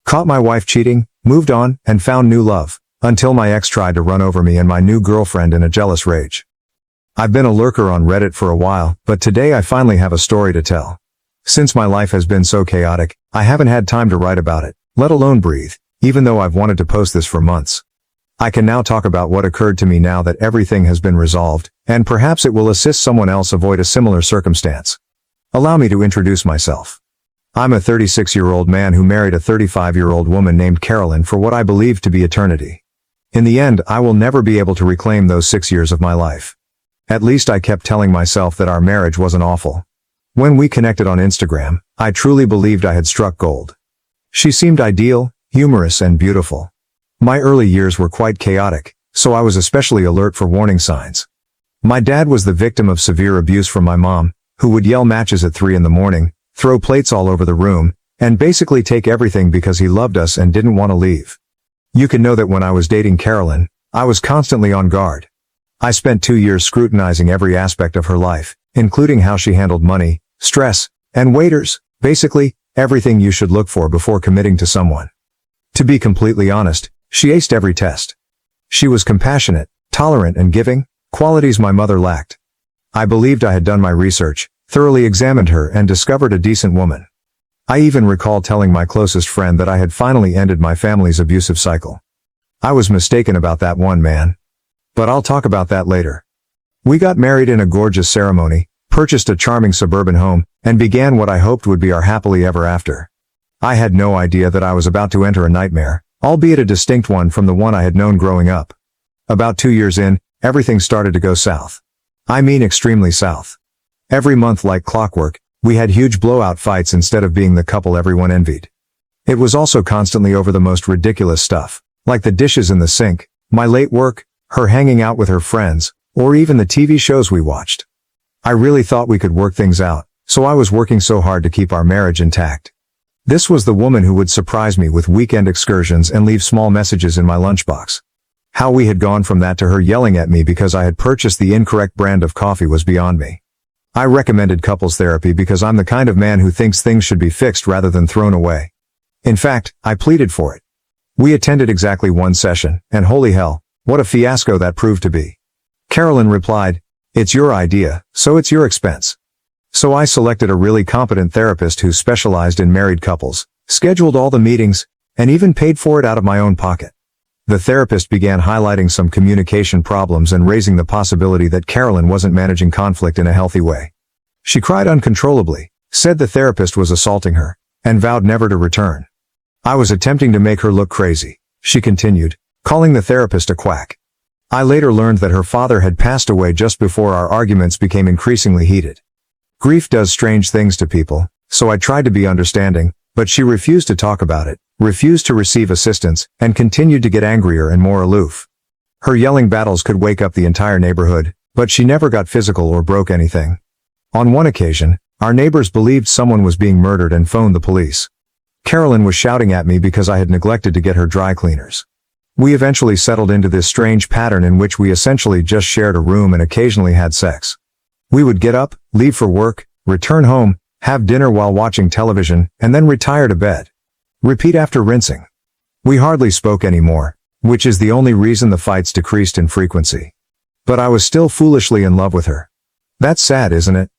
Caught my wife cheating, moved on, and found new love, until my ex tried to run over me and my new girlfriend in a jealous rage. I've been a lurker on Reddit for a while, but today I finally have a story to tell. Since my life has been so chaotic, I haven't had time to write about it, let alone breathe, even though I've wanted to post this for months. I can now talk about what occurred to me now that everything has been resolved, and perhaps it will assist someone else avoid a similar circumstance. Allow me to introduce myself. I'm a 36-year-old man who married a 35-year-old woman named Carolyn for what I believe to be eternity. In the end, I will never be able to reclaim those 6 years of my life. At least I kept telling myself that our marriage wasn't awful. When we connected on Instagram, I truly believed I had struck gold. She seemed ideal, humorous, and beautiful. My early years were quite chaotic, so I was especially alert for warning signs. My dad was the victim of severe abuse from my mom, who would yell matches at 3 in the morning, throw plates all over the room, and basically take everything because he loved us and didn't want to leave. You can know that when I was dating Carolyn, I was constantly on guard. I spent 2 years scrutinizing every aspect of her life, including how she handled money, stress, and waiters, basically, everything you should look for before committing to someone. To be completely honest, she aced every test. She was compassionate, tolerant, and giving, qualities my mother lacked. I believed I had done my research, thoroughly examined her, and discovered a decent woman. I even recall telling my closest friend that I had finally ended my family's abusive cycle. I was mistaken about that one, man. But I'll talk about that later. We got married in a gorgeous ceremony, purchased a charming suburban home, and began what I hoped would be our happily ever after. I had no idea that I was about to enter a nightmare, albeit a distinct one from the one I had known growing up. About 2 years in, everything started to go south. I mean extremely south. Every month, like clockwork, we had huge blowout fights instead of being the couple everyone envied. It was also constantly over the most ridiculous stuff, like the dishes in the sink, my late work, her hanging out with her friends, or even the TV shows we watched. I really thought we could work things out, so I was working so hard to keep our marriage intact. This was the woman who would surprise me with weekend excursions and leave small messages in my lunchbox. How we had gone from that to her yelling at me because I had purchased the incorrect brand of coffee was beyond me. I recommended couples therapy because I'm the kind of man who thinks things should be fixed rather than thrown away. In fact, I pleaded for it. We attended exactly 1 session, and holy hell, what a fiasco that proved to be. Carolyn replied, "It's your idea, so it's your expense." So I selected a really competent therapist who specialized in married couples, scheduled all the meetings, and even paid for it out of my own pocket. The therapist began highlighting some communication problems and raising the possibility that Carolyn wasn't managing conflict in a healthy way. She cried uncontrollably, said the therapist was assaulting her, and vowed never to return. I was attempting to make her look crazy, she continued, calling the therapist a quack. I later learned that her father had passed away just before our arguments became increasingly heated. Grief does strange things to people, so I tried to be understanding, but she refused to talk about it, refused to receive assistance, and continued to get angrier and more aloof. Her yelling battles could wake up the entire neighborhood, but she never got physical or broke anything. On one occasion, our neighbors believed someone was being murdered and phoned the police. Carolyn was shouting at me because I had neglected to get her dry cleaners. We eventually settled into this strange pattern in which we essentially just shared a room and occasionally had sex. We would get up, leave for work, return home, have dinner while watching television, and then retire to bed. Repeat after rinsing. We hardly spoke anymore, which is the only reason the fights decreased in frequency. But I was still foolishly in love with her. That's sad, isn't it?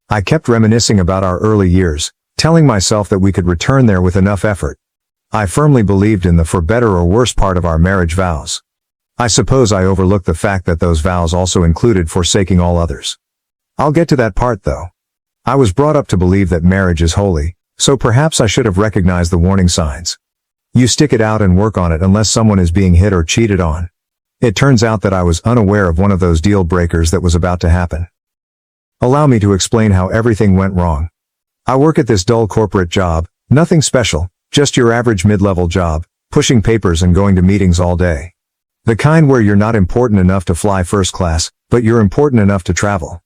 I kept reminiscing about our early years, telling myself that we could return there with enough effort. I firmly believed in the for better or worse part of our marriage vows. I suppose I overlooked the fact that those vows also included forsaking all others. I'll get to that part though. I was brought up to believe that marriage is holy, so perhaps I should have recognized the warning signs. You stick it out and work on it unless someone is being hit or cheated on. It turns out that I was unaware of one of those deal breakers that was about to happen. Allow me to explain how everything went wrong. I work at this dull corporate job, nothing special, just your average mid-level job, pushing papers and going to meetings all day. The kind where you're not important enough to fly first class, but you're important enough to travel.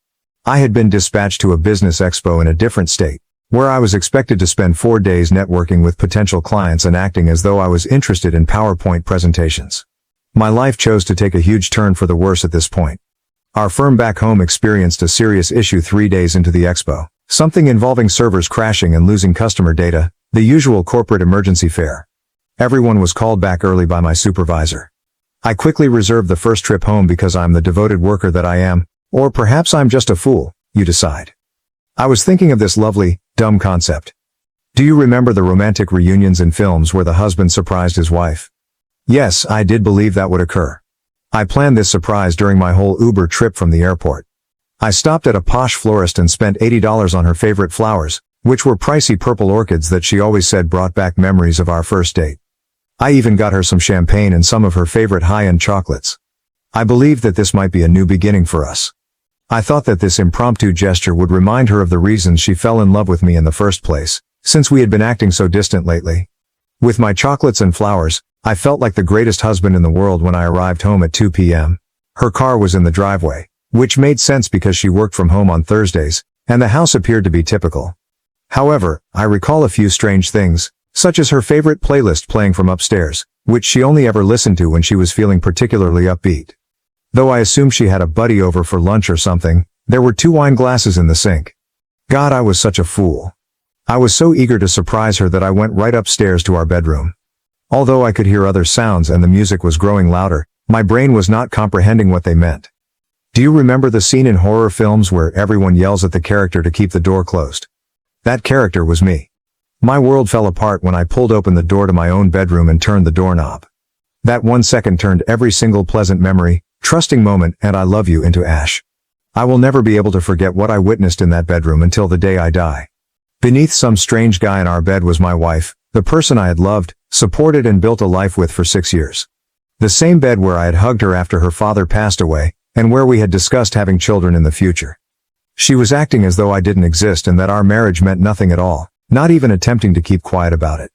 I had been dispatched to a business expo in a different state, where I was expected to spend 4 days networking with potential clients and acting as though I was interested in PowerPoint presentations. My life chose to take a huge turn for the worse at this point. Our firm back home experienced a serious issue 3 days into the expo, something involving servers crashing and losing customer data, the usual corporate emergency fare. Everyone was called back early by my supervisor. I quickly reserved the first trip home because I'm the devoted worker that I am, or perhaps I'm just a fool, you decide. I was thinking of this lovely, dumb concept. Do you remember the romantic reunions in films where the husband surprised his wife? Yes, I did believe that would occur. I planned this surprise during my whole Uber trip from the airport. I stopped at a posh florist and spent $80 on her favorite flowers, which were pricey purple orchids that she always said brought back memories of our first date. I even got her some champagne and some of her favorite high-end chocolates. I believed that this might be a new beginning for us. I thought that this impromptu gesture would remind her of the reasons she fell in love with me in the first place, since we had been acting so distant lately. With my chocolates and flowers, I felt like the greatest husband in the world when I arrived home at 2 p.m. Her car was in the driveway, which made sense because she worked from home on Thursdays, and the house appeared to be typical. However, I recall a few strange things, such as her favorite playlist playing from upstairs, which she only ever listened to when she was feeling particularly upbeat. Though I assume she had a buddy over for lunch or something, there were 2 wine glasses in the sink. God, I was such a fool. I was so eager to surprise her that I went right upstairs to our bedroom. Although I could hear other sounds and the music was growing louder, my brain was not comprehending what they meant. Do you remember the scene in horror films where everyone yells at the character to keep the door closed? That character was me. My world fell apart when I pulled open the door to my own bedroom and turned the doorknob. That 1 second turned every single pleasant memory, trusting moment, and I love you into ash. I will never be able to forget what I witnessed in that bedroom until the day I die. Beneath some strange guy in our bed was my wife, the person I had loved, supported and built a life with for 6 years. The same bed where I had hugged her after her father passed away, and where we had discussed having children in the future. She was acting as though I didn't exist and that our marriage meant nothing at all, not even attempting to keep quiet about it.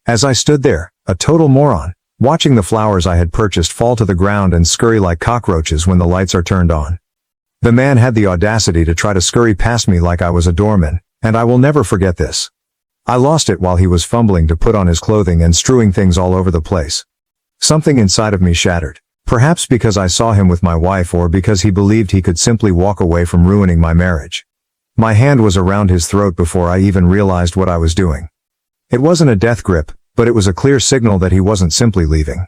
As I stood there, a total moron, watching the flowers I had purchased fall to the ground and scurry like cockroaches when the lights are turned on. The man had the audacity to try to scurry past me like I was a doorman, and I will never forget this. I lost it while he was fumbling to put on his clothing and strewing things all over the place. Something inside of me shattered. Perhaps because I saw him with my wife or because he believed he could simply walk away from ruining my marriage. My hand was around his throat before I even realized what I was doing. It wasn't a death grip, but it was a clear signal that he wasn't simply leaving.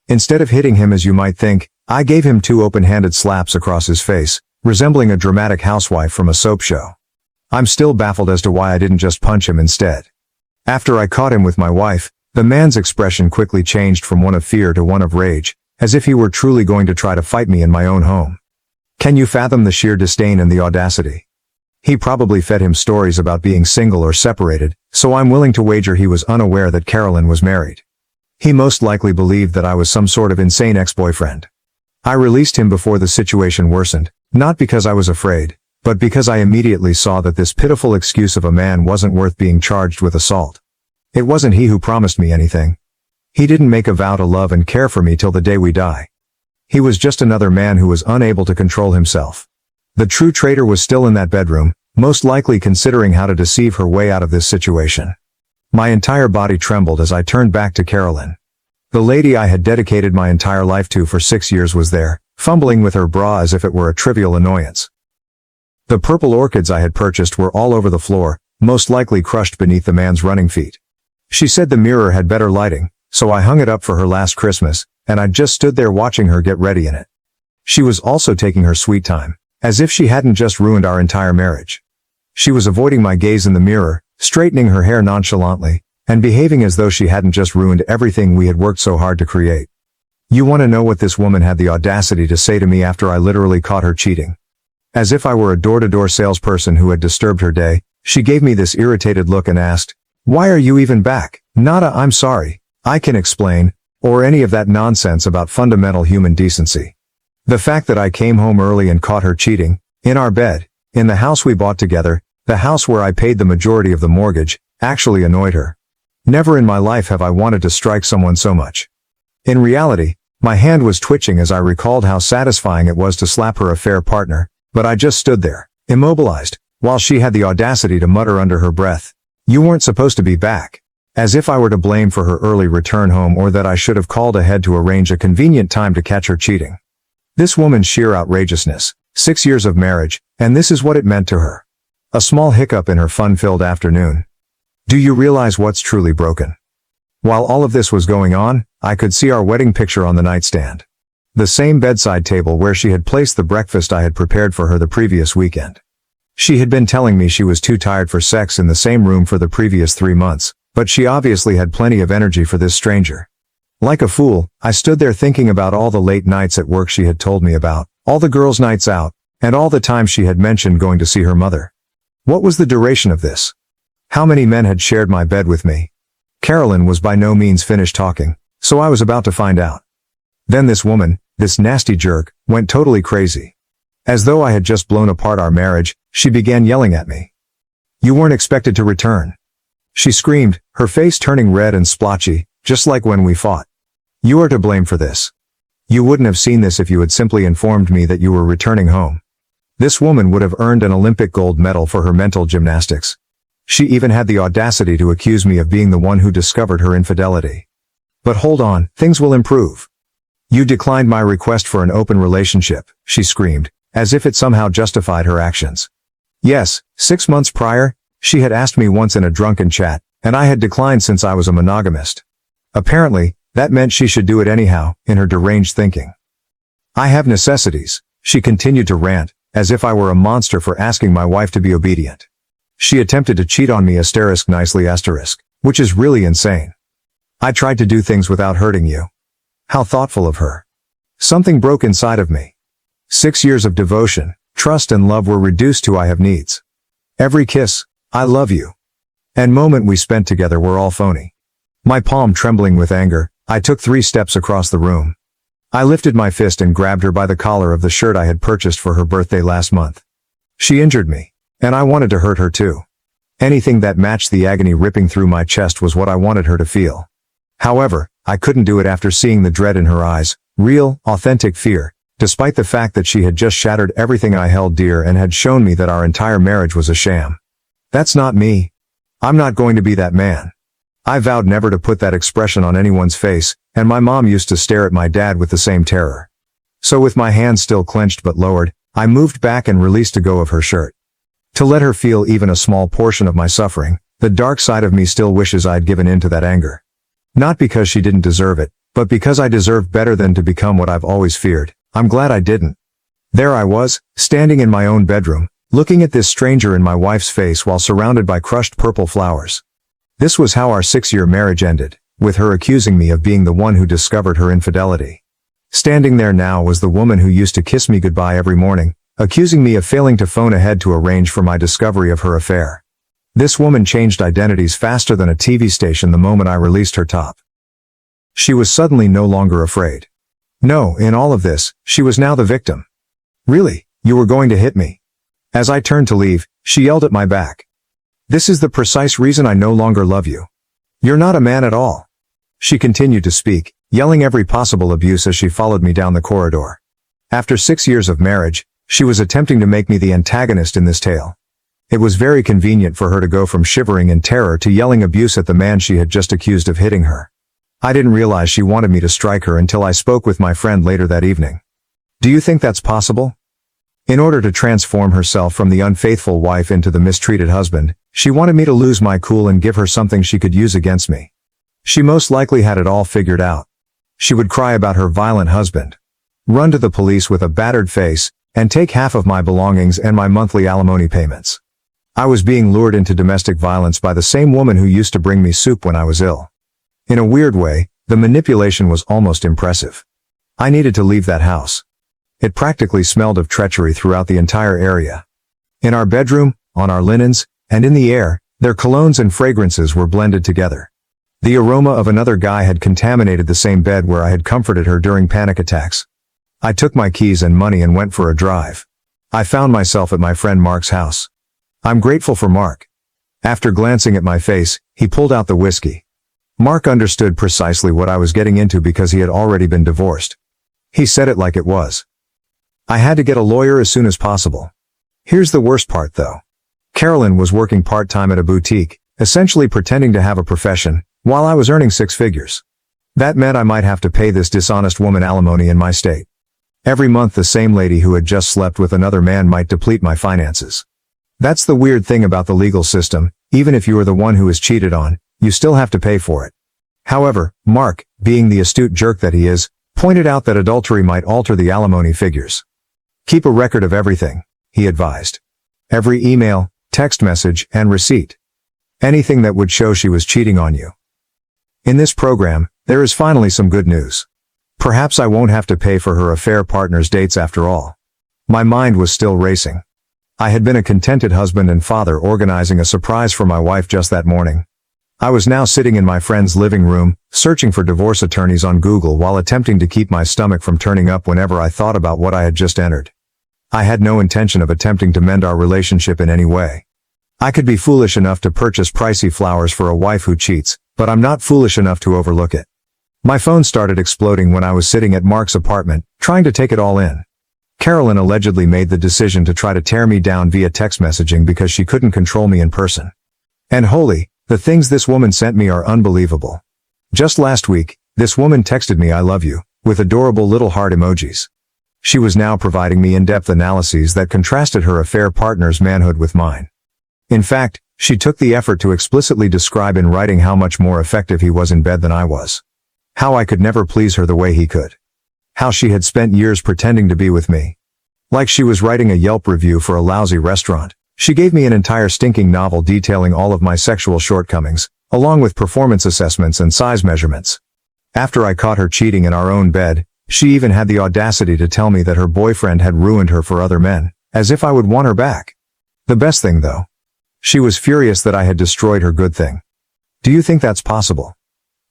Instead of hitting him as you might think, I gave him 2 open-handed slaps across his face, resembling a dramatic housewife from a soap show. I'm still baffled as to why I didn't just punch him instead. After I caught him with my wife, the man's expression quickly changed from one of fear to one of rage, as if he were truly going to try to fight me in my own home. Can you fathom the sheer disdain and the audacity? He probably fed him stories about being single or separated, so I'm willing to wager he was unaware that Carolyn was married. He most likely believed that I was some sort of insane ex-boyfriend. I released him before the situation worsened, not because I was afraid, but because I immediately saw that this pitiful excuse of a man wasn't worth being charged with assault. It wasn't he who promised me anything. He didn't make a vow to love and care for me till the day we die. He was just another man who was unable to control himself. The true traitor was still in that bedroom, most likely considering how to deceive her way out of this situation. My entire body trembled as I turned back to Carolyn. The lady I had dedicated my entire life to for 6 years was there, fumbling with her bra as if it were a trivial annoyance. The purple orchids I had purchased were all over the floor, most likely crushed beneath the man's running feet. She said the mirror had better lighting, so I hung it up for her last Christmas, and I just stood there watching her get ready in it. She was also taking her sweet time, as if she hadn't just ruined our entire marriage. She was avoiding my gaze in the mirror, straightening her hair nonchalantly, and behaving as though she hadn't just ruined everything we had worked so hard to create. You want to know what this woman had the audacity to say to me after I literally caught her cheating? As if I were a door-to-door salesperson who had disturbed her day, she gave me this irritated look and asked, "Why are you even back?" Not a "I'm sorry, I can explain," or any of that nonsense about fundamental human decency. The fact that I came home early and caught her cheating, in our bed, in the house we bought together, the house where I paid the majority of the mortgage, actually annoyed her. Never in my life have I wanted to strike someone so much. In reality, my hand was twitching as I recalled how satisfying it was to slap her affair partner, but I just stood there, immobilized, while she had the audacity to mutter under her breath, "You weren't supposed to be back," as if I were to blame for her early return home or that I should have called ahead to arrange a convenient time to catch her cheating. This woman's sheer outrageousness, 6 years of marriage, and this is what it meant to her. A small hiccup in her fun-filled afternoon. Do you realize what's truly broken? While all of this was going on, I could see our wedding picture on the nightstand. The same bedside table where she had placed the breakfast I had prepared for her the previous weekend. She had been telling me she was too tired for sex in the same room for the previous 3 months, but she obviously had plenty of energy for this stranger. Like a fool, I stood there thinking about all the late nights at work she had told me about, all the girls' nights out, and all the times she had mentioned going to see her mother. What was the duration of this? How many men had shared my bed with me? Carolyn was by no means finished talking, so I was about to find out. Then this woman, this nasty jerk, went totally crazy. As though I had just blown apart our marriage, she began yelling at me. "You weren't expected to return," she screamed, her face turning red and splotchy, just like when we fought. "You are to blame for this. You wouldn't have seen this if you had simply informed me that you were returning home." This woman would have earned an Olympic gold medal for her mental gymnastics. She even had the audacity to accuse me of being the one who discovered her infidelity. "But hold on, things will improve. You declined my request for an open relationship," she screamed, as if it somehow justified her actions. Yes, 6 months prior, she had asked me once in a drunken chat, and I had declined since I was a monogamist. Apparently, that meant she should do it anyhow, in her deranged thinking. "I have necessities," she continued to rant, as if I were a monster for asking my wife to be obedient. She attempted to cheat on me *nicely*, which is really insane. "I tried to do things without hurting you." How thoughtful of her. Something broke inside of me. 6 years of devotion, trust and love were reduced to "I have needs." Every kiss, "I love you," and moment we spent together were all phony. My palm trembling with anger, I took 3 steps across the room. I lifted my fist and grabbed her by the collar of the shirt I had purchased for her birthday last month. She injured me, and I wanted to hurt her too. Anything that matched the agony ripping through my chest was what I wanted her to feel. However, I couldn't do it after seeing the dread in her eyes, real, authentic fear, despite the fact that she had just shattered everything I held dear and had shown me that our entire marriage was a sham. That's not me. I'm not going to be that man. I vowed never to put that expression on anyone's face, and my mom used to stare at my dad with the same terror. So with my hands still clenched but lowered, I moved back and released a go of her shirt. To let her feel even a small portion of my suffering, the dark side of me still wishes I'd given in to that anger. Not because she didn't deserve it, but because I deserved better than to become what I've always feared. I'm glad I didn't. There I was, standing in my own bedroom, looking at this stranger in my wife's face while surrounded by crushed purple flowers. This was how our 6-year marriage ended, with her accusing me of being the one who discovered her infidelity. Standing there now was the woman who used to kiss me goodbye every morning, accusing me of failing to phone ahead to arrange for my discovery of her affair. This woman changed identities faster than a TV station the moment I released her top. She was suddenly no longer afraid. No, in all of this, she was now the victim. "Really? You were going to hit me?" As I turned to leave, she yelled at my back. "This is the precise reason I no longer love you. You're not a man at all." She continued to speak, yelling every possible abuse as she followed me down the corridor. After 6 years of marriage, she was attempting to make me the antagonist in this tale. It was very convenient for her to go from shivering in terror to yelling abuse at the man she had just accused of hitting her. I didn't realize she wanted me to strike her until I spoke with my friend later that evening. "Do you think that's possible?" In order to transform herself from the unfaithful wife into the mistreated husband, she wanted me to lose my cool and give her something she could use against me. She most likely had it all figured out. She would cry about her violent husband, run to the police with a battered face, and take half of my belongings and my monthly alimony payments. I was being lured into domestic violence by the same woman who used to bring me soup when I was ill. In a weird way, the manipulation was almost impressive. I needed to leave that house. It practically smelled of treachery throughout the entire area. In our bedroom, on our linens, and in the air, their colognes and fragrances were blended together. The aroma of another guy had contaminated the same bed where I had comforted her during panic attacks. I took my keys and money and went for a drive. I found myself at my friend Mark's house. I'm grateful for Mark. After glancing at my face, he pulled out the whiskey. Mark understood precisely what I was getting into because he had already been divorced. He said it like it was. I had to get a lawyer as soon as possible. Here's the worst part though. Carolyn was working part-time at a boutique, essentially pretending to have a profession, while I was earning 6 figures. That meant I might have to pay this dishonest woman alimony in my state. Every month the same lady who had just slept with another man might deplete my finances. That's the weird thing about the legal system, even if you are the one who is cheated on, you still have to pay for it. However, Mark, being the astute jerk that he is, pointed out that adultery might alter the alimony figures. Keep a record of everything, he advised. Every email, text message, and receipt. Anything that would show she was cheating on you. In this program, there is finally some good news. Perhaps I won't have to pay for her affair partner's dates after all. My mind was still racing. I had been a contented husband and father organizing a surprise for my wife just that morning. I was now sitting in my friend's living room, searching for divorce attorneys on Google while attempting to keep my stomach from turning up whenever I thought about what I had just entered. I had no intention of attempting to mend our relationship in any way. I could be foolish enough to purchase pricey flowers for a wife who cheats, but I'm not foolish enough to overlook it. My phone started exploding when I was sitting at Mark's apartment, trying to take it all in. Carolyn allegedly made the decision to try to tear me down via text messaging because she couldn't control me in person. And holy, the things this woman sent me are unbelievable. Just last week, this woman texted me "I love you," with adorable little heart emojis. She was now providing me in-depth analyses that contrasted her affair partner's manhood with mine. In fact, she took the effort to explicitly describe in writing how much more effective he was in bed than I was. How I could never please her the way he could. How she had spent years pretending to be with me. Like she was writing a Yelp review for a lousy restaurant. She gave me an entire stinking novel detailing all of my sexual shortcomings, along with performance assessments and size measurements. After I caught her cheating in our own bed, she even had the audacity to tell me that her boyfriend had ruined her for other men, as if I would want her back. The best thing though. She was furious that I had destroyed her good thing. Do you think that's possible?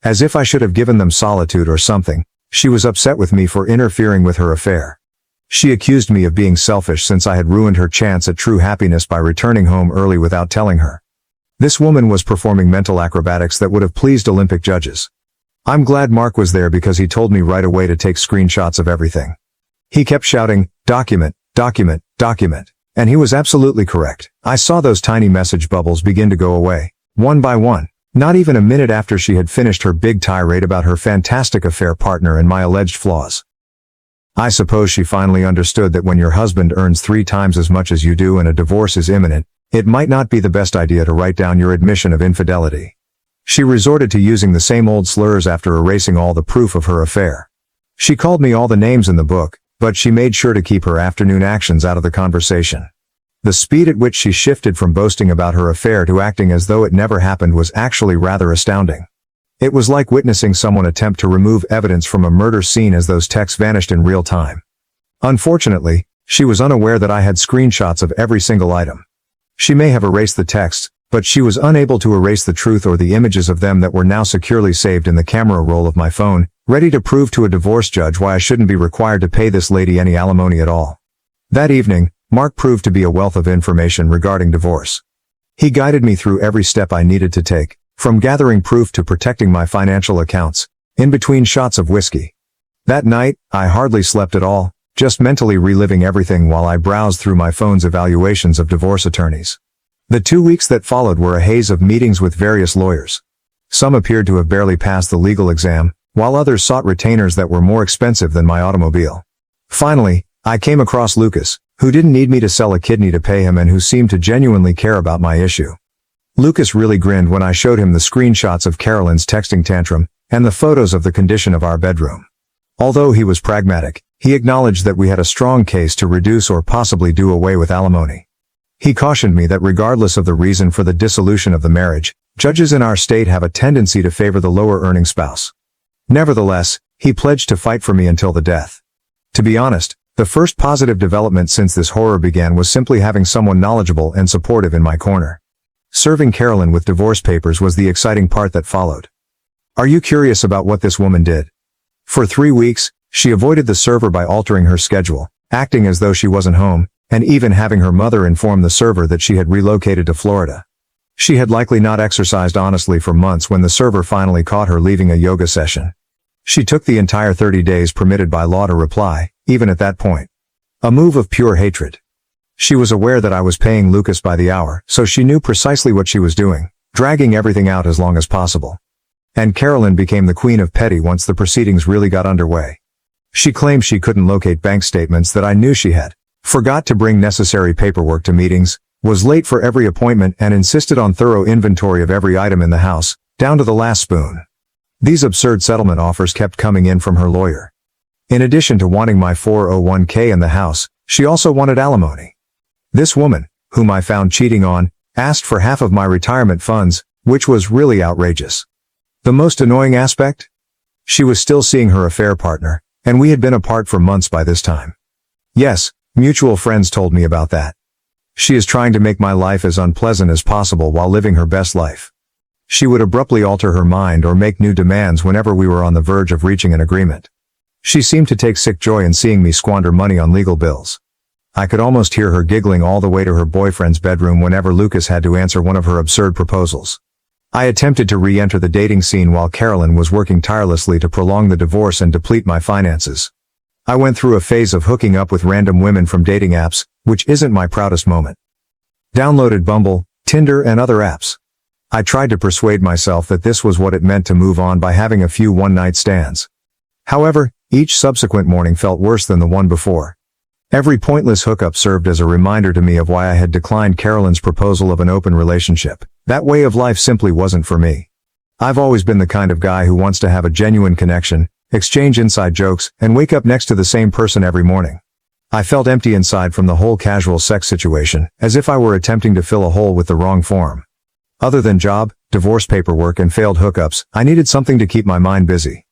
As if I should have given them solitude or something, she was upset with me for interfering with her affair. She accused me of being selfish since I had ruined her chance at true happiness by returning home early without telling her. This woman was performing mental acrobatics that would have pleased Olympic judges. I'm glad Mark was there because he told me right away to take screenshots of everything. He kept shouting, "Document, document, document." And he was absolutely correct. I saw those tiny message bubbles begin to go away, one by one, not even a minute after she had finished her big tirade about her fantastic affair partner and my alleged flaws. I suppose she finally understood that when your husband earns 3 times as much as you do and a divorce is imminent, it might not be the best idea to write down your admission of infidelity. She resorted to using the same old slurs after erasing all the proof of her affair. She called me all the names in the book, but she made sure to keep her afternoon actions out of the conversation. The speed at which she shifted from boasting about her affair to acting as though it never happened was actually rather astounding. It was like witnessing someone attempt to remove evidence from a murder scene as those texts vanished in real time. Unfortunately, she was unaware that I had screenshots of every single item. She may have erased the texts, but she was unable to erase the truth or the images of them that were now securely saved in the camera roll of my phone, ready to prove to a divorce judge why I shouldn't be required to pay this lady any alimony at all. That evening, Mark proved to be a wealth of information regarding divorce. He guided me through every step I needed to take, from gathering proof to protecting my financial accounts, in between shots of whiskey. That night, I hardly slept at all, just mentally reliving everything while I browsed through my phone's evaluations of divorce attorneys. The 2 weeks that followed were a haze of meetings with various lawyers. Some appeared to have barely passed the legal exam, while others sought retainers that were more expensive than my automobile. Finally, I came across Lucas, who didn't need me to sell a kidney to pay him and who seemed to genuinely care about my issue. Lucas really grinned when I showed him the screenshots of Carolyn's texting tantrum and the photos of the condition of our bedroom. Although he was pragmatic, he acknowledged that we had a strong case to reduce or possibly do away with alimony. He cautioned me that regardless of the reason for the dissolution of the marriage, judges in our state have a tendency to favor the lower-earning spouse. Nevertheless, he pledged to fight for me until the death. To be honest, the first positive development since this horror began was simply having someone knowledgeable and supportive in my corner. Serving Carolyn with divorce papers was the exciting part that followed. Are you curious about what this woman did? For 3 weeks, she avoided the server by altering her schedule, acting as though she wasn't home, and even having her mother inform the server that she had relocated to Florida. She had likely not exercised honestly for months when the server finally caught her leaving a yoga session. She took the entire 30 days permitted by law to reply, even at that point. A move of pure hatred. She was aware that I was paying Lucas by the hour, so she knew precisely what she was doing, dragging everything out as long as possible. And Carolyn became the queen of petty once the proceedings really got underway. She claimed she couldn't locate bank statements that I knew she had, forgot to bring necessary paperwork to meetings, was late for every appointment and insisted on thorough inventory of every item in the house, down to the last spoon. These absurd settlement offers kept coming in from her lawyer. In addition to wanting my 401k and the house, she also wanted alimony. This woman, whom I found cheating on, asked for half of my retirement funds, which was really outrageous. The most annoying aspect? She was still seeing her affair partner, and we had been apart for months by this time. Yes, mutual friends told me about that. She is trying to make my life as unpleasant as possible while living her best life. She would abruptly alter her mind or make new demands whenever we were on the verge of reaching an agreement. She seemed to take sick joy in seeing me squander money on legal bills. I could almost hear her giggling all the way to her boyfriend's bedroom whenever Lucas had to answer one of her absurd proposals. I attempted to re-enter the dating scene while Carolyn was working tirelessly to prolong the divorce and deplete my finances. I went through a phase of hooking up with random women from dating apps, which isn't my proudest moment. Downloaded Bumble, Tinder and other apps. I tried to persuade myself that this was what it meant to move on by having a few one-night stands. However, each subsequent morning felt worse than the one before. Every pointless hookup served as a reminder to me of why I had declined Carolyn's proposal of an open relationship. That way of life simply wasn't for me. I've always been the kind of guy who wants to have a genuine connection, exchange inside jokes, and wake up next to the same person every morning. I felt empty inside from the whole casual sex situation, as if I were attempting to fill a hole with the wrong form. Other than job, divorce paperwork and failed hookups, I needed something to keep my mind busy.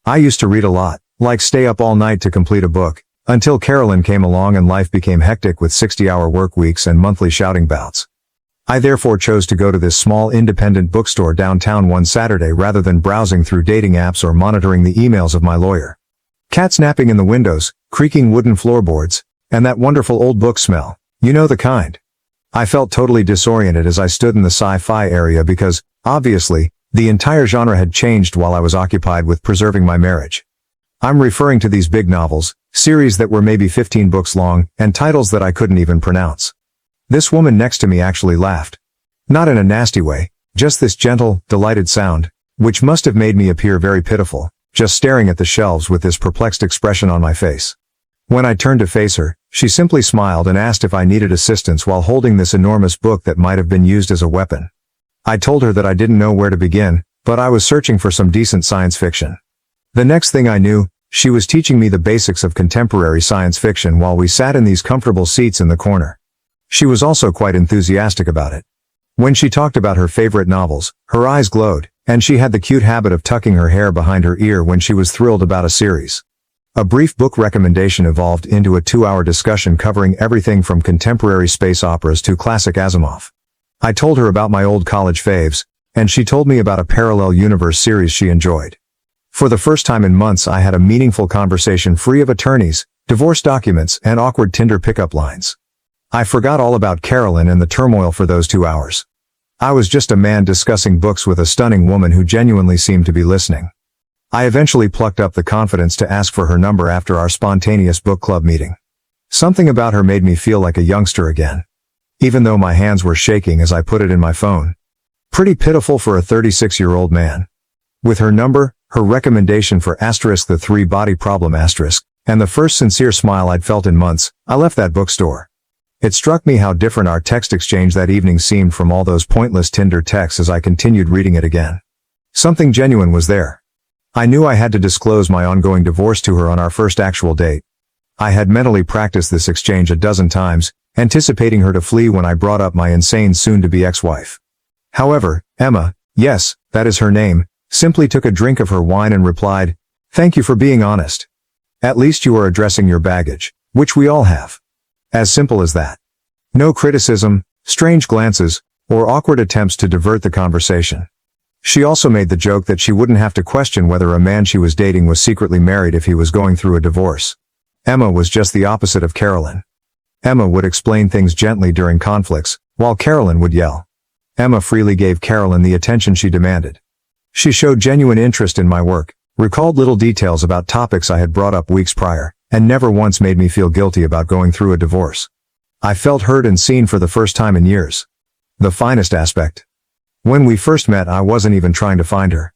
I used to read a lot, like stay up all night to complete a book, until Carolyn came along and life became hectic with 60-hour work weeks and monthly shouting bouts. I therefore chose to go to this small independent bookstore downtown one Saturday rather than browsing through dating apps or monitoring the emails of my lawyer. Cats napping in the windows, creaking wooden floorboards, and that wonderful old book smell, you know the kind. I felt totally disoriented as I stood in the sci-fi area because, obviously, the entire genre had changed while I was occupied with preserving my marriage. I'm referring to these big novels, series that were maybe 15 books long, and titles that I couldn't even pronounce. This woman next to me actually laughed. Not in a nasty way, just this gentle, delighted sound, which must have made me appear very pitiful, just staring at the shelves with this perplexed expression on my face. When I turned to face her, she simply smiled and asked if I needed assistance while holding this enormous book that might have been used as a weapon. I told her that I didn't know where to begin, but I was searching for some decent science fiction. The next thing I knew, she was teaching me the basics of contemporary science fiction while we sat in these comfortable seats in the corner. She was also quite enthusiastic about it. When she talked about her favorite novels, her eyes glowed, and she had the cute habit of tucking her hair behind her ear when she was thrilled about a series. A brief book recommendation evolved into a 2-hour discussion covering everything from contemporary space operas to classic Asimov. I told her about my old college faves, and she told me about a parallel universe series she enjoyed. For the first time in months I had a meaningful conversation free of attorneys, divorce documents, and awkward Tinder pickup lines. I forgot all about Carolyn and the turmoil for those 2 hours. I was just a man discussing books with a stunning woman who genuinely seemed to be listening. I eventually plucked up the confidence to ask for her number after our spontaneous book club meeting. Something about her made me feel like a youngster again. Even though my hands were shaking as I put it in my phone. Pretty pitiful for a 36-year-old man. With her number, her recommendation for the 3 body problem and the first sincere smile I'd felt in months, I left that bookstore. It struck me how different our text exchange that evening seemed from all those pointless Tinder texts as I continued reading it again. Something genuine was there. I knew I had to disclose my ongoing divorce to her on our first actual date. I had mentally practiced this exchange a dozen times, anticipating her to flee when I brought up my insane soon-to-be ex-wife. However, Emma, yes, that is her name, simply took a drink of her wine and replied, "Thank you for being honest. At least you are addressing your baggage, which we all have." As simple as that. No criticism, strange glances, or awkward attempts to divert the conversation. She also made the joke that she wouldn't have to question whether a man she was dating was secretly married if he was going through a divorce. Emma was just the opposite of Carolyn. Emma would explain things gently during conflicts, while Carolyn would yell. Emma freely gave Carolyn the attention she demanded. She showed genuine interest in my work, recalled little details about topics I had brought up weeks prior, and never once made me feel guilty about going through a divorce. I felt heard and seen for the first time in years. The finest aspect. When we first met, I wasn't even trying to find her.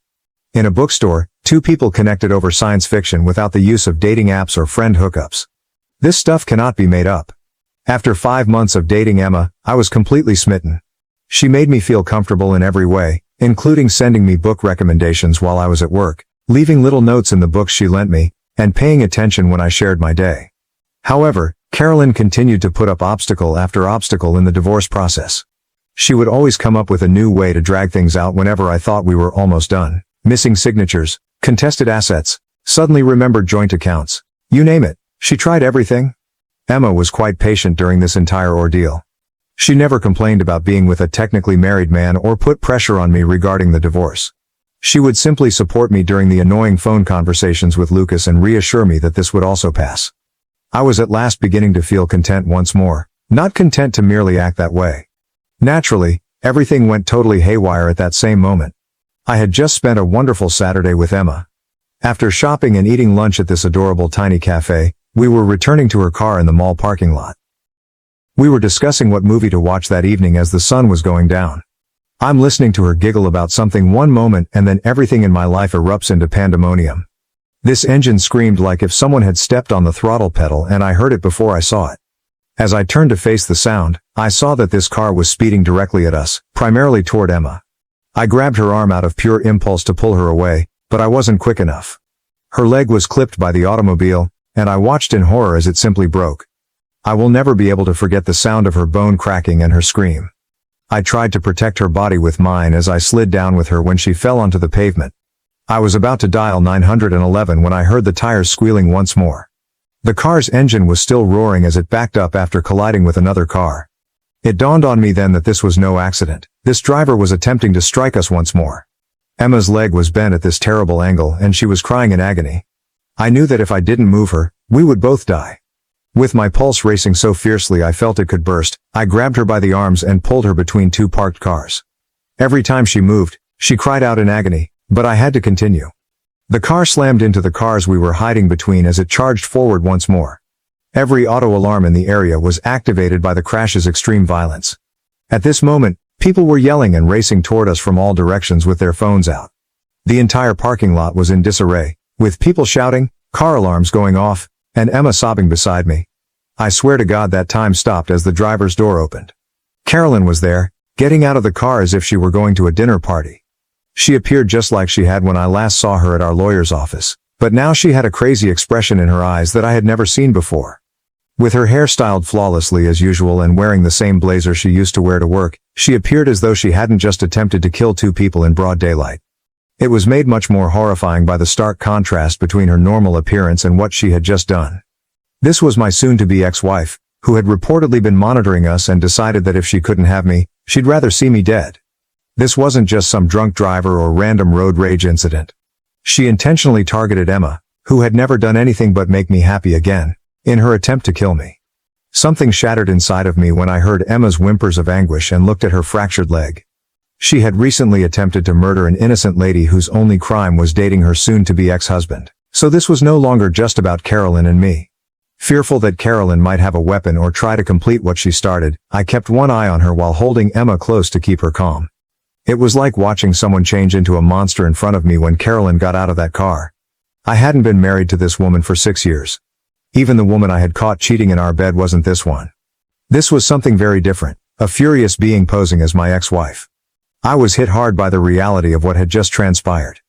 In a bookstore, 2 people connected over science fiction without the use of dating apps or friend hookups. This stuff cannot be made up. After 5 months of dating Emma, I was completely smitten. She made me feel comfortable in every way, including sending me book recommendations while I was at work, leaving little notes in the books she lent me, and paying attention when I shared my day. However, Carolyn continued to put up obstacle after obstacle in the divorce process. She would always come up with a new way to drag things out whenever I thought we were almost done. Missing signatures, contested assets, suddenly remembered joint accounts. You name it, she tried everything. Emma was quite patient during this entire ordeal. She never complained about being with a technically married man or put pressure on me regarding the divorce. She would simply support me during the annoying phone conversations with Lucas and reassure me that this would also pass. I was at last beginning to feel content once more, not content to merely act that way. Naturally, everything went totally haywire at that same moment. I had just spent a wonderful Saturday with Emma. After shopping and eating lunch at this adorable tiny cafe, we were returning to her car in the mall parking lot. We were discussing what movie to watch that evening as the sun was going down. I'm listening to her giggle about something one moment and then everything in my life erupts into pandemonium. This engine screamed like if someone had stepped on the throttle pedal and I heard it before I saw it. As I turned to face the sound, I saw that this car was speeding directly at us, primarily toward Emma. I grabbed her arm out of pure impulse to pull her away, but I wasn't quick enough. Her leg was clipped by the automobile, and I watched in horror as it simply broke. I will never be able to forget the sound of her bone cracking and her scream. I tried to protect her body with mine as I slid down with her when she fell onto the pavement. I was about to dial 911 when I heard the tires squealing once more. The car's engine was still roaring as it backed up after colliding with another car. It dawned on me then that this was no accident. This driver was attempting to strike us once more. Emma's leg was bent at this terrible angle and she was crying in agony. I knew that if I didn't move her, we would both die. With my pulse racing so fiercely I felt it could burst, I grabbed her by the arms and pulled her between two parked cars. Every time she moved, she cried out in agony, but I had to continue. The car slammed into the cars we were hiding between as it charged forward once more. Every auto alarm in the area was activated by the crash's extreme violence. At this moment, people were yelling and racing toward us from all directions with their phones out. The entire parking lot was in disarray, with people shouting, car alarms going off, and Emma sobbing beside me. I swear to God that time stopped as the driver's door opened. Carolyn was there, getting out of the car as if she were going to a dinner party. She appeared just like she had when I last saw her at our lawyer's office, but now she had a crazy expression in her eyes that I had never seen before. With her hair styled flawlessly as usual and wearing the same blazer she used to wear to work, she appeared as though she hadn't just attempted to kill two people in broad daylight. It was made much more horrifying by the stark contrast between her normal appearance and what she had just done. This was my soon-to-be ex-wife, who had reportedly been monitoring us and decided that if she couldn't have me, she'd rather see me dead. This wasn't just some drunk driver or random road rage incident. She intentionally targeted Emma, who had never done anything but make me happy again, in her attempt to kill me. Something shattered inside of me when I heard Emma's whimpers of anguish and looked at her fractured leg. She had recently attempted to murder an innocent lady whose only crime was dating her soon-to-be ex-husband. So this was no longer just about Carolyn and me. Fearful that Carolyn might have a weapon or try to complete what she started, I kept one eye on her while holding Emma close to keep her calm. It was like watching someone change into a monster in front of me when Carolyn got out of that car. I hadn't been married to this woman for 6 years. Even the woman I had caught cheating in our bed wasn't this one. This was something very different, a furious being posing as my ex-wife. I was hit hard by the reality of what had just transpired.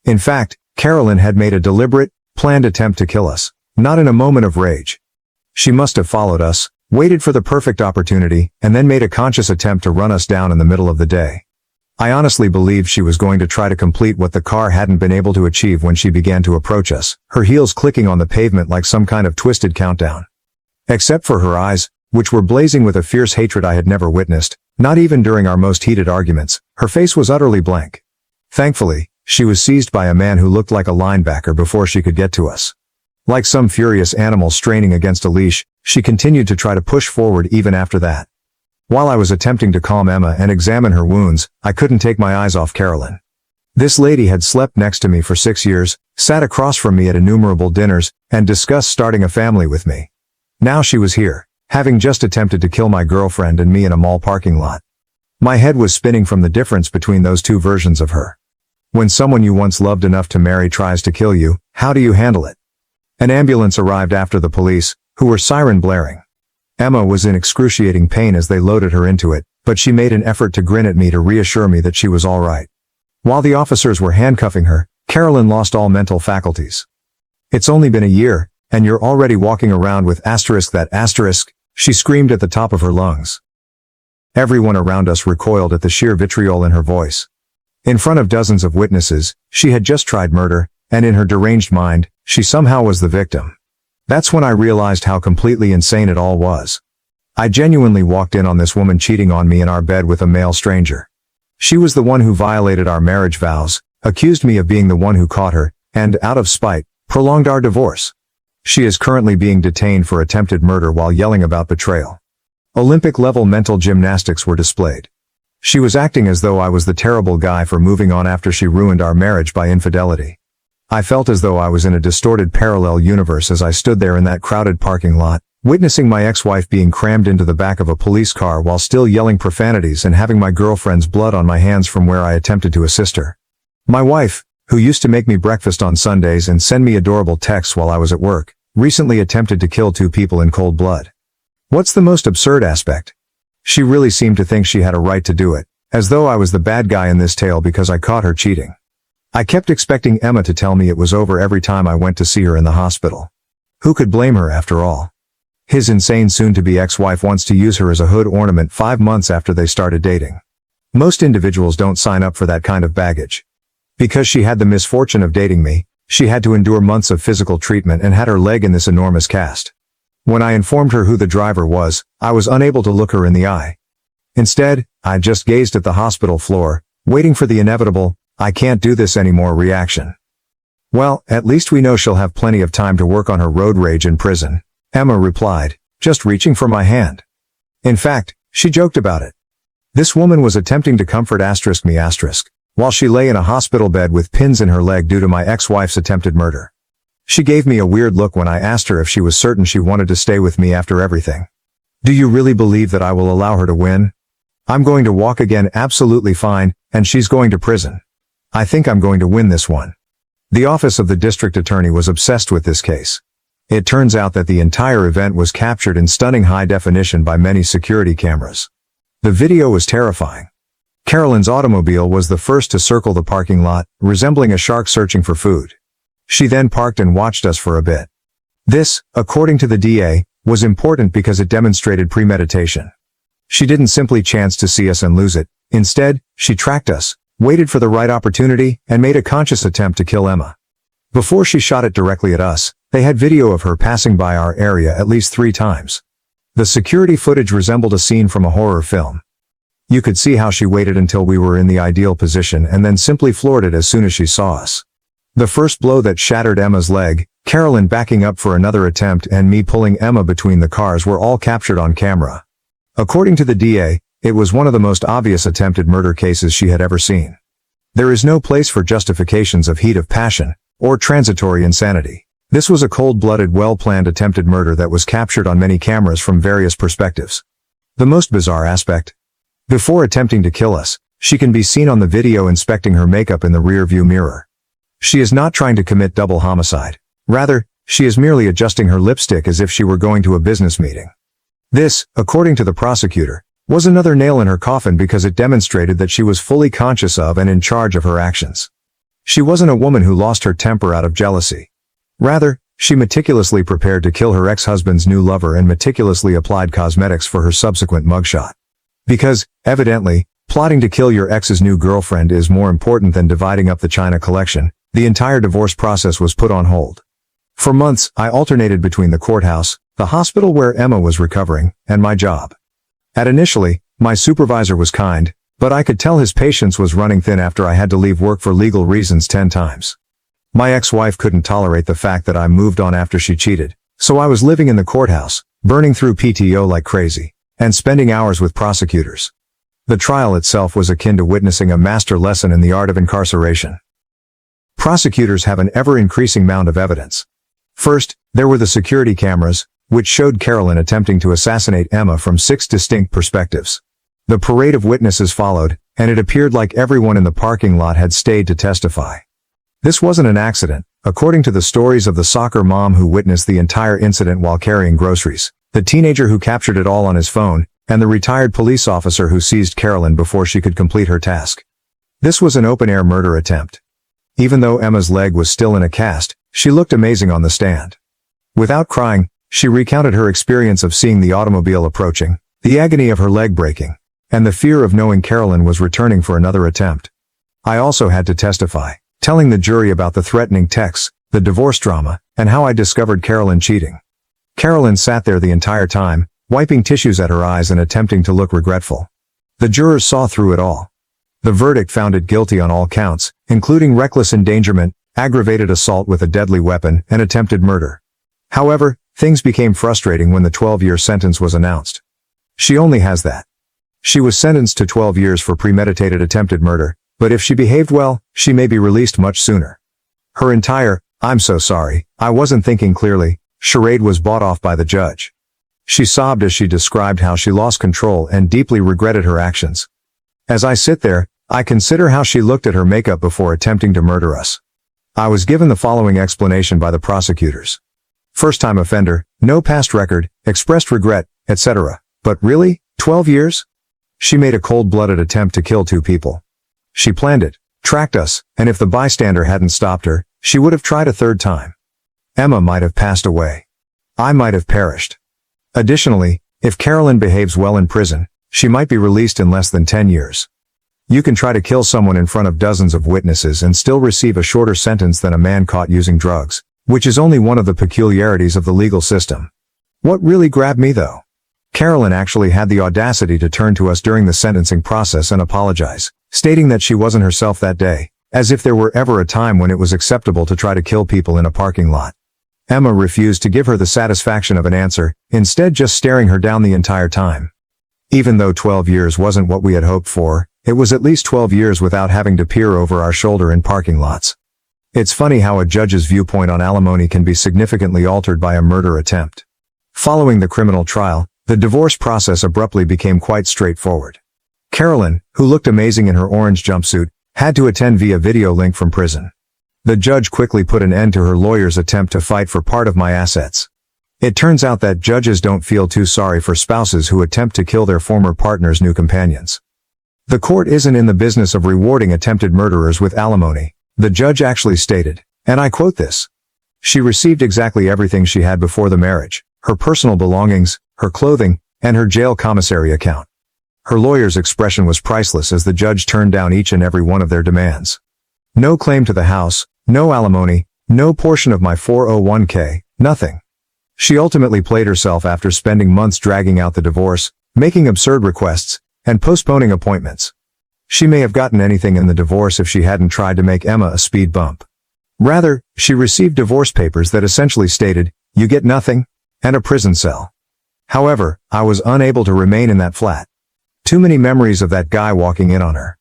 In fact, Carolyn had made a deliberate, planned attempt to kill us, not in a moment of rage. She must have followed us, waited for the perfect opportunity, and then made a conscious attempt to run us down in the middle of the day. I honestly believed she was going to try to complete what the car hadn't been able to achieve when she began to approach us, her heels clicking on the pavement like some kind of twisted countdown. Except for her eyes, which were blazing with a fierce hatred I had never witnessed, not even during our most heated arguments, her face was utterly blank. Thankfully, she was seized by a man who looked like a linebacker before she could get to us. Like some furious animal straining against a leash, she continued to try to push forward even after that. While I was attempting to calm Emma and examine her wounds, I couldn't take my eyes off Carolyn. This lady had slept next to me for 6 years, sat across from me at innumerable dinners, and discussed starting a family with me. Now she was here, having just attempted to kill my girlfriend and me in a mall parking lot. My head was spinning from the difference between those two versions of her. When someone you once loved enough to marry tries to kill you, how do you handle it? An ambulance arrived after the police, who were siren blaring. Emma was in excruciating pain as they loaded her into it, but she made an effort to grin at me to reassure me that she was all right. While the officers were handcuffing her, Carolyn lost all mental faculties. "It's only been a year, and you're already walking around with that asterisk," she screamed at the top of her lungs. Everyone around us recoiled at the sheer vitriol in her voice. In front of dozens of witnesses, she had just tried murder, and in her deranged mind, she somehow was the victim. That's when I realized how completely insane it all was. I genuinely walked in on this woman cheating on me in our bed with a male stranger. She was the one who violated our marriage vows, accused me of being the one who caught her, and, out of spite, prolonged our divorce. She is currently being detained for attempted murder while yelling about betrayal. Olympic-level mental gymnastics were displayed. She was acting as though I was the terrible guy for moving on after she ruined our marriage by infidelity. I felt as though I was in a distorted parallel universe as I stood there in that crowded parking lot, witnessing my ex-wife being crammed into the back of a police car while still yelling profanities and having my girlfriend's blood on my hands from where I attempted to assist her. My wife, who used to make me breakfast on Sundays and send me adorable texts while I was at work, recently attempted to kill 2 people in cold blood. What's the most absurd aspect? She really seemed to think she had a right to do it, as though I was the bad guy in this tale because I caught her cheating. I kept expecting Emma to tell me it was over every time I went to see her in the hospital. Who could blame her after all? His insane soon-to-be ex-wife wants to use her as a hood ornament 5 months after they started dating. Most individuals don't sign up for that kind of baggage. Because she had the misfortune of dating me, she had to endure months of physical treatment and had her leg in this enormous cast. When I informed her who the driver was, I was unable to look her in the eye. Instead, I just gazed at the hospital floor, waiting for the inevitable, "I can't do this anymore" reaction. "Well, at least we know she'll have plenty of time to work on her road rage in prison," Emma replied, just reaching for my hand. In fact, she joked about it. This woman was attempting to comfort me while she lay in a hospital bed with pins in her leg due to my ex-wife's attempted murder. She gave me a weird look when I asked her if she was certain she wanted to stay with me after everything. "Do you really believe that I will allow her to win? I'm going to walk again absolutely fine, and she's going to prison. I think I'm going to win this one." The office of the district attorney was obsessed with this case. It turns out that the entire event was captured in stunning high definition by many security cameras. The video was terrifying. Carolyn's automobile was the first to circle the parking lot, resembling a shark searching for food. She then parked and watched us for a bit. This, according to the DA, was important because it demonstrated premeditation. She didn't simply chance to see us and lose it. Instead, she tracked us, waited for the right opportunity, and made a conscious attempt to kill Emma. Before she shot it directly at us, they had video of her passing by our area at least 3 times. The security footage resembled a scene from a horror film. You could see how she waited until we were in the ideal position and then simply floored it as soon as she saw us. The first blow that shattered Emma's leg, Carolyn backing up for another attempt, and me pulling Emma between the cars were all captured on camera. According to the DA, it was one of the most obvious attempted murder cases she had ever seen. There is no place for justifications of heat of passion or transitory insanity. This was a cold-blooded, well-planned attempted murder that was captured on many cameras from various perspectives. The most bizarre aspect? Before attempting to kill us, she can be seen on the video inspecting her makeup in the rear-view mirror. She is not trying to commit double homicide. Rather, she is merely adjusting her lipstick as if she were going to a business meeting. This, according to the prosecutor, was another nail in her coffin because it demonstrated that she was fully conscious of and in charge of her actions. She wasn't a woman who lost her temper out of jealousy. Rather, she meticulously prepared to kill her ex-husband's new lover and meticulously applied cosmetics for her subsequent mugshot. Because, evidently, plotting to kill your ex's new girlfriend is more important than dividing up the china collection, the entire divorce process was put on hold. For months, I alternated between the courthouse, the hospital where Emma was recovering, and my job. Initially, my supervisor was kind, but I could tell his patience was running thin after I had to leave work for legal reasons 10 times. My ex-wife couldn't tolerate the fact that I moved on after she cheated, so I was living in the courthouse, burning through PTO like crazy, and spending hours with prosecutors. The trial itself was akin to witnessing a master lesson in the art of incarceration. Prosecutors have an ever-increasing mound of evidence. First, there were the security cameras, which showed Carolyn attempting to assassinate Emma from 6 distinct perspectives. The parade of witnesses followed, and it appeared like everyone in the parking lot had stayed to testify. This wasn't an accident, according to the stories of the soccer mom who witnessed the entire incident while carrying groceries, the teenager who captured it all on his phone, and the retired police officer who seized Carolyn before she could complete her task. This was an open-air murder attempt. Even though Emma's leg was still in a cast, she looked amazing on the stand. Without crying, she recounted her experience of seeing the automobile approaching, the agony of her leg breaking, and the fear of knowing Carolyn was returning for another attempt. I also had to testify, telling the jury about the threatening texts, the divorce drama, and how I discovered Carolyn cheating. Carolyn sat there the entire time, wiping tissues at her eyes and attempting to look regretful. The jurors saw through it all. The verdict found it guilty on all counts, including reckless endangerment, aggravated assault with a deadly weapon, and attempted murder. However, things became frustrating when the 12-year sentence was announced. She only has that. She was sentenced to 12 years for premeditated attempted murder, but if she behaved well, she may be released much sooner. Her entire, "I'm so sorry, I wasn't thinking clearly," charade was bought off by the judge. She sobbed as she described how she lost control and deeply regretted her actions. As I sit there, I consider how she looked at her makeup before attempting to murder us. I was given the following explanation by the prosecutors. First-time offender, no past record, expressed regret, etc. But really, 12 years? She made a cold-blooded attempt to kill 2 people. She planned it, tracked us, and if the bystander hadn't stopped her, she would have tried a 3rd time. Emma might have passed away. I might have perished. Additionally, if Carolyn behaves well in prison, she might be released in less than 10 years. You can try to kill someone in front of dozens of witnesses and still receive a shorter sentence than a man caught using drugs, which is only one of the peculiarities of the legal system. What really grabbed me though? Carolyn actually had the audacity to turn to us during the sentencing process and apologize, stating that she wasn't herself that day, as if there were ever a time when it was acceptable to try to kill people in a parking lot. Emma refused to give her the satisfaction of an answer, instead just staring her down the entire time. Even though 12 years wasn't what we had hoped for, it was at least 12 years without having to peer over our shoulder in parking lots. It's funny how a judge's viewpoint on alimony can be significantly altered by a murder attempt. Following the criminal trial, the divorce process abruptly became quite straightforward. Carolyn, who looked amazing in her orange jumpsuit, had to attend via video link from prison. The judge quickly put an end to her lawyer's attempt to fight for part of my assets. It turns out that judges don't feel too sorry for spouses who attempt to kill their former partner's new companions. The court isn't in the business of rewarding attempted murderers with alimony, the judge actually stated, and I quote this. She received exactly everything she had before the marriage, her personal belongings, her clothing, and her jail commissary account. Her lawyer's expression was priceless as the judge turned down each and every one of their demands. No claim to the house, no alimony, no portion of my 401k, nothing. She ultimately played herself after spending months dragging out the divorce, making absurd requests, and postponing appointments. She may have gotten anything in the divorce if she hadn't tried to make Emma a speed bump. Rather, she received divorce papers that essentially stated, "You get nothing," and a prison cell. However, I was unable to remain in that flat. Too many memories of that guy walking in on her.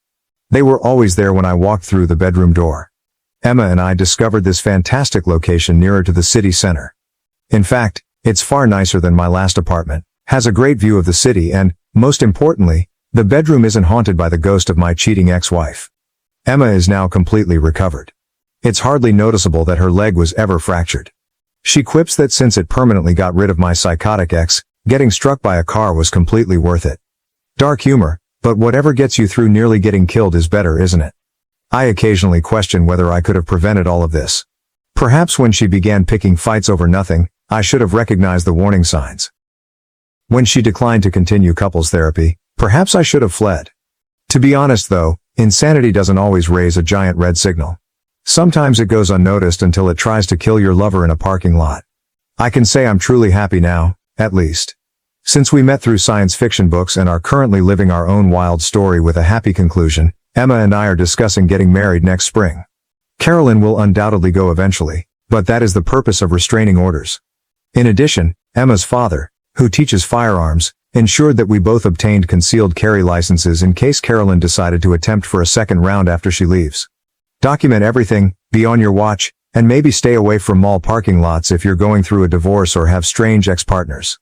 They were always there when I walked through the bedroom door. Emma and I discovered this fantastic location nearer to the city center. In fact, it's far nicer than my last apartment, has a great view of the city and, most importantly, the bedroom isn't haunted by the ghost of my cheating ex-wife. Emma is now completely recovered. It's hardly noticeable that her leg was ever fractured. She quips that since it permanently got rid of my psychotic ex, getting struck by a car was completely worth it. Dark humor, but whatever gets you through nearly getting killed is better, isn't it? I occasionally question whether I could have prevented all of this. Perhaps when she began picking fights over nothing, I should have recognized the warning signs. When she declined to continue couples therapy, perhaps I should have fled. To be honest though, insanity doesn't always raise a giant red signal. Sometimes it goes unnoticed until it tries to kill your lover in a parking lot. I can say I'm truly happy now, at least. Since we met through science fiction books and are currently living our own wild story with a happy conclusion, Emma and I are discussing getting married next spring. Carolyn will undoubtedly go eventually, but that is the purpose of restraining orders. In addition, Emma's father, who teaches firearms, ensured that we both obtained concealed carry licenses in case Carolyn decided to attempt for a second round after she leaves. Document everything, be on your watch, and maybe stay away from mall parking lots if you're going through a divorce or have strange ex-partners.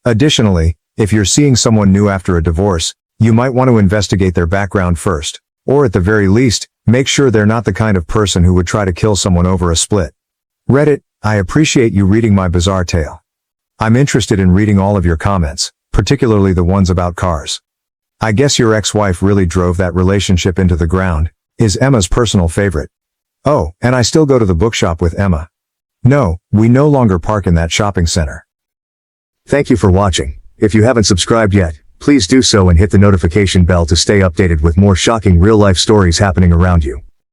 Additionally, if you're seeing someone new after a divorce, you might want to investigate their background first, or at the very least, make sure they're not the kind of person who would try to kill someone over a split. Reddit, I appreciate you reading my bizarre tale. I'm interested in reading all of your comments, particularly the ones about cars. I guess your ex-wife really drove that relationship into the ground, is Emma's personal favorite. Oh, and I still go to the bookshop with Emma. No, we no longer park in that shopping center. Thank you for watching. If you haven't subscribed yet, please do so and hit the notification bell to stay updated with more shocking real-life stories happening around you.